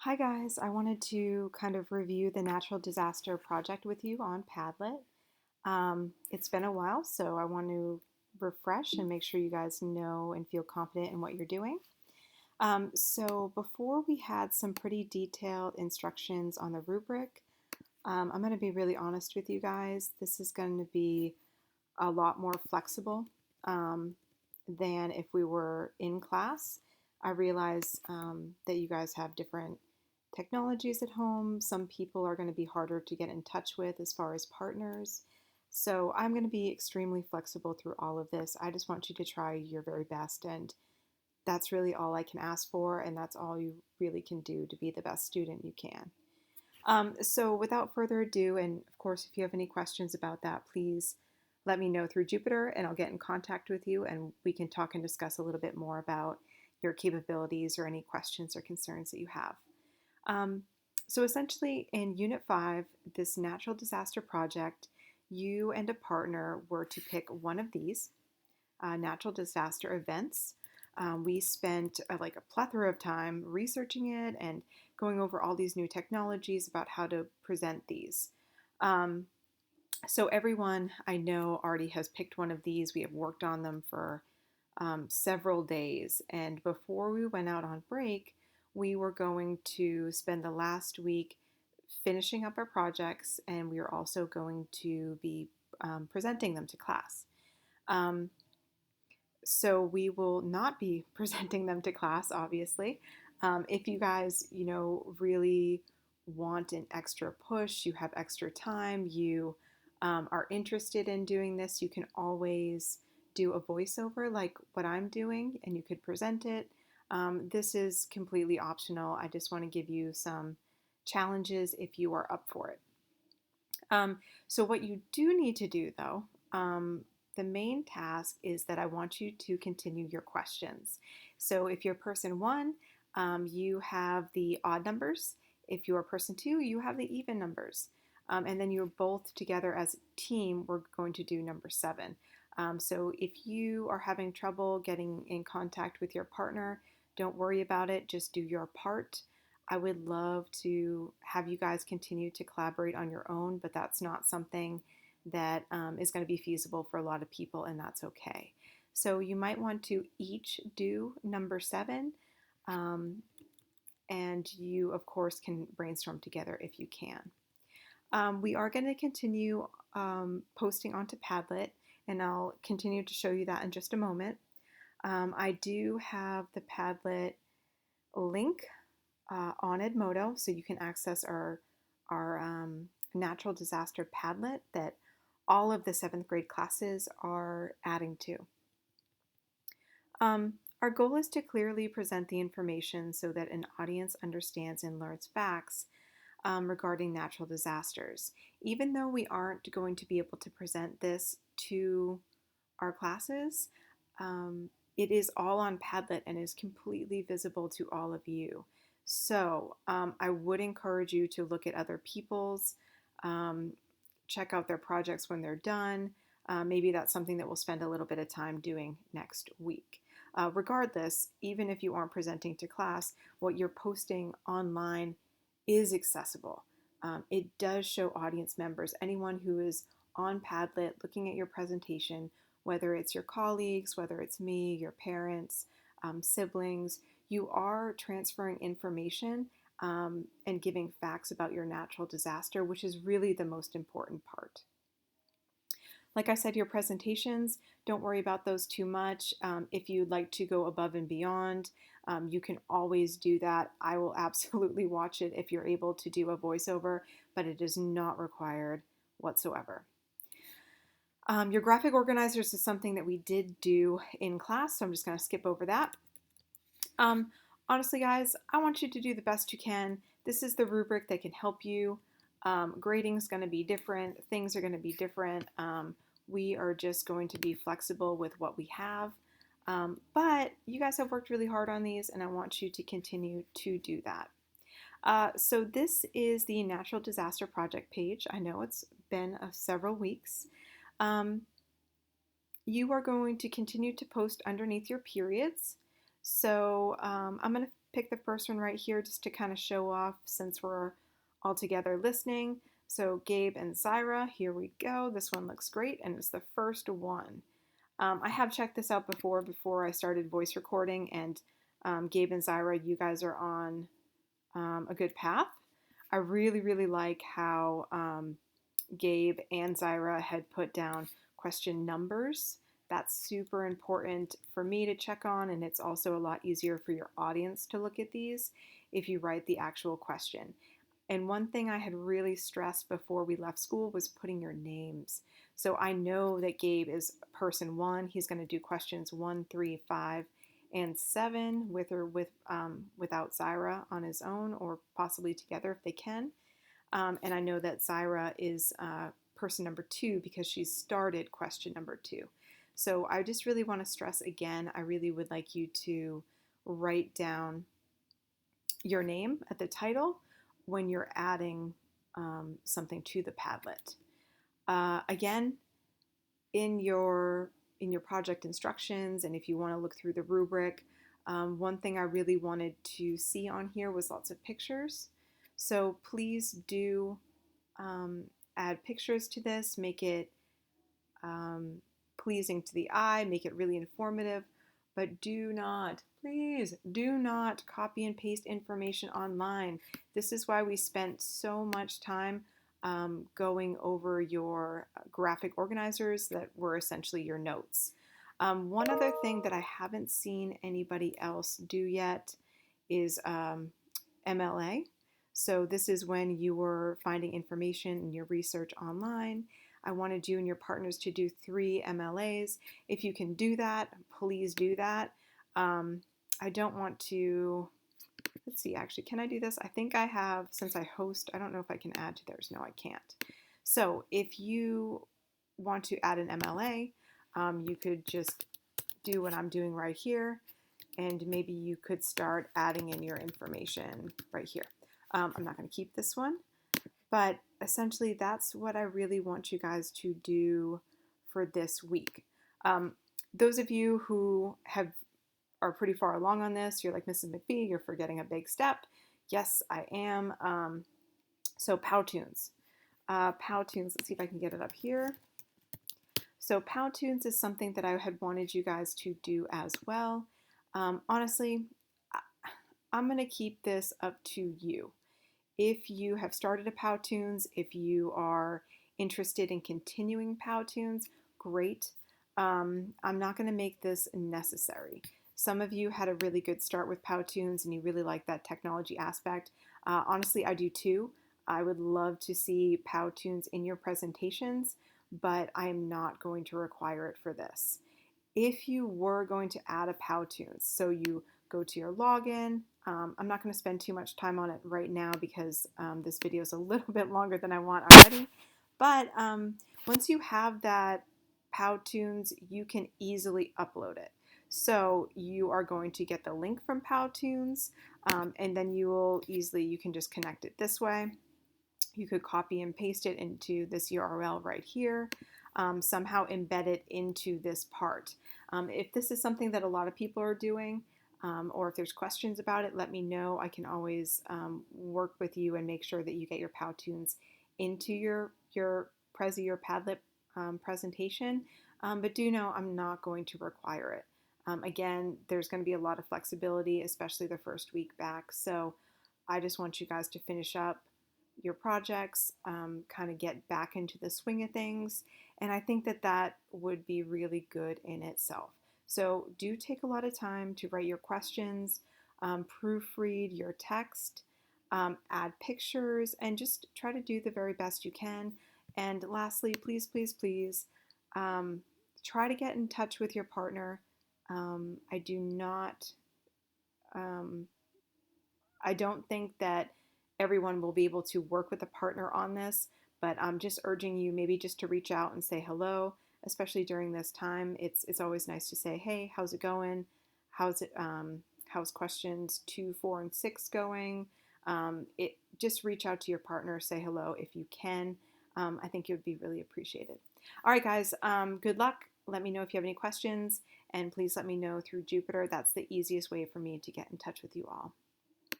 Hi guys, I wanted to kind of review the natural disaster project with you on Padlet. It's been a while, so I want to refresh and make sure you guys know and feel confident in what you're doing. So before we had some pretty detailed instructions on the rubric. I'm going to be really honest with you guys. This is going to be a lot more flexible um, than if we were in class. I realize that you guys have different technologies at home. Some people are going to be harder to get in touch with as far as partners. So I'm going to be extremely flexible through all of this. I just want you to try your very best, and that's really all I can ask for, and that's all you really can do to be the best student you can. So without further ado, and of course, if you have any questions about that, please let me know through Jupiter and I'll get in contact with you and we can talk and discuss a little bit more about your capabilities or any questions or concerns that you have. Um, so essentially, in Unit 5, this natural disaster project, you and a partner were to pick one of these natural disaster events. We spent like a plethora of time researching it and going over all these new technologies about how to present these. Um, so everyone I know already has picked one of these. We have worked on them for several days, and before we went out on break, we were going to spend the last week finishing up our projects, and we are also going to be presenting them to class. Um, so we will not be presenting them to class, obviously. If you guys, really want an extra push, you have extra time, you are interested in doing this, you can always do a voiceover like what I'm doing, and you could present it. This is completely optional. I just want to give you some challenges if you are up for it. So, what you do need to do, though, the main task is that I want you to continue your questions. So, if you're person one, you have the odd numbers. If you're person two, you have the even numbers. And then you're both together as a team, we're going to do number seven. So, if you are having trouble getting in contact with your partner, don't worry about it. Just do your part. I would love to have you guys continue to collaborate on your own, but that's not something that is going to be feasible for a lot of people, and that's okay. So you might want to each do number seven, um, and you, of course, can brainstorm together if you can. We are going to continue posting onto Padlet, and I'll continue to show you that in just a moment. I do have the Padlet link on Edmodo, so you can access our natural disaster Padlet that all of the seventh grade classes are adding to. Our goal is to clearly present the information so that an audience understands and learns facts regarding natural disasters. Even though we aren't going to be able to present this to our classes, it is all on Padlet and is completely visible to all of you. So I would encourage you to look at other people's, um, check out their projects when they're done. Maybe that's something that we'll spend a little bit of time doing next week. Regardless, even if you aren't presenting to class, what you're posting online is accessible. It does show audience members, anyone who is on Padlet looking at your presentation, whether it's your colleagues, whether it's me, your parents, siblings, you are transferring information and giving facts about your natural disaster, which is really the most important part. Like I said, your presentations, don't worry about those too much. If you'd like to go above and beyond, you can always do that. I will absolutely watch it if you're able to do a voiceover, but it is not required whatsoever. Your graphic organizers is something that we did do in class, so I'm just going to skip over that. Um, Honestly, guys, I want you to do the best you can. This is the rubric that can help you. Grading is going to be different. Things are going to be different. We are just going to be flexible with what we have. But you guys have worked really hard on these, and I want you to continue to do that. So this is the Natural Disaster Project page. I know it's been several weeks. You are going to continue to post underneath your periods. So I'm going to pick the first one right here just to kind of show off since we're all together listening. So Gabe and Zyra, here we go. This one looks great, and it's the first one. I have checked this out before I started voice recording, and Gabe and Zyra, you guys are on a good path. I really, really like how Gabe and Zyra had put down question numbers. That's super important for me to check on, and it's also a lot easier for your audience to look at these if you write the actual question. And one thing I had really stressed before we left school was putting your names. So I know that Gabe is person one. He's going to do questions 1, 3, 5, and 7 with or without Zyra on his own, or possibly together if they can. And I know that Zyra is person number 2 because she started question number 2. So I just really want to stress again, I really would like you to write down your name at the title when you're adding something to the Padlet. Again, in your project instructions, and if you want to look through the rubric, one thing I really wanted to see on here was lots of pictures. So please do add pictures to this, make it pleasing to the eye, make it really informative, but do not, please do not copy and paste information online. This is why we spent so much time going over your graphic organizers that were essentially your notes. One other thing that I haven't seen anybody else do yet is MLA. So this is when you were finding information in your research online. I wanted you and your partners to do 3 MLAs. If you can do that, please do that. I don't want to, let's see, actually, can I do this? I think I have, since I host, I don't know if I can add to theirs. No, I can't. So if you want to add an MLA, you could just do what I'm doing right here, and maybe you could start adding in your information right here. I'm not going to keep this one, but essentially that's what I really want you guys to do for this week. Those of you who are pretty far along on this, you're like, Mrs. MacPhee, you're forgetting a big step. Yes, I am. So Powtoons. Powtoons, let's see if I can get it up here. So Powtoons is something that I had wanted you guys to do as well. Honestly, I'm going to keep this up to you. If you have started a Powtoons, if you are interested in continuing Powtoons, great. I'm not going to make this necessary. Some of you had a really good start with Powtoons and you really like that technology aspect. Honestly, I do too. I would love to see Powtoons in your presentations, but I am not going to require it for this. If you were going to add a Powtoons, so you go to your login. I'm not going to spend too much time on it right now because this video is a little bit longer than I want already. But once you have that Powtoons, you can easily upload it. So you are going to get the link from Powtoons, and then you can just connect it this way. You could copy and paste it into this URL right here, somehow embed it into this part. If this is something that a lot of people are doing, or if there's questions about it, let me know. I can always work with you and make sure that you get your Powtoons into your Padlet presentation. But do know I'm not going to require it. Again, there's going to be a lot of flexibility, especially the first week back. So I just want you guys to finish up your projects, kind of get back into the swing of things. And I think that that would be really good in itself. So do take a lot of time to write your questions, proofread your text, add pictures, and just try to do the very best you can. And lastly, please, please, please, try to get in touch with your partner. I do not, I don't think that everyone will be able to work with a partner on this, but I'm just urging you maybe just to reach out and say hello, especially during this time. It's always nice to say, hey, how's it going? How's questions 2, 4, and 6 going? Just reach out to your partner, say hello if you can. I think it would be really appreciated. All right, guys, good luck. Let me know if you have any questions, and please let me know through Jupiter. That's the easiest way for me to get in touch with you all.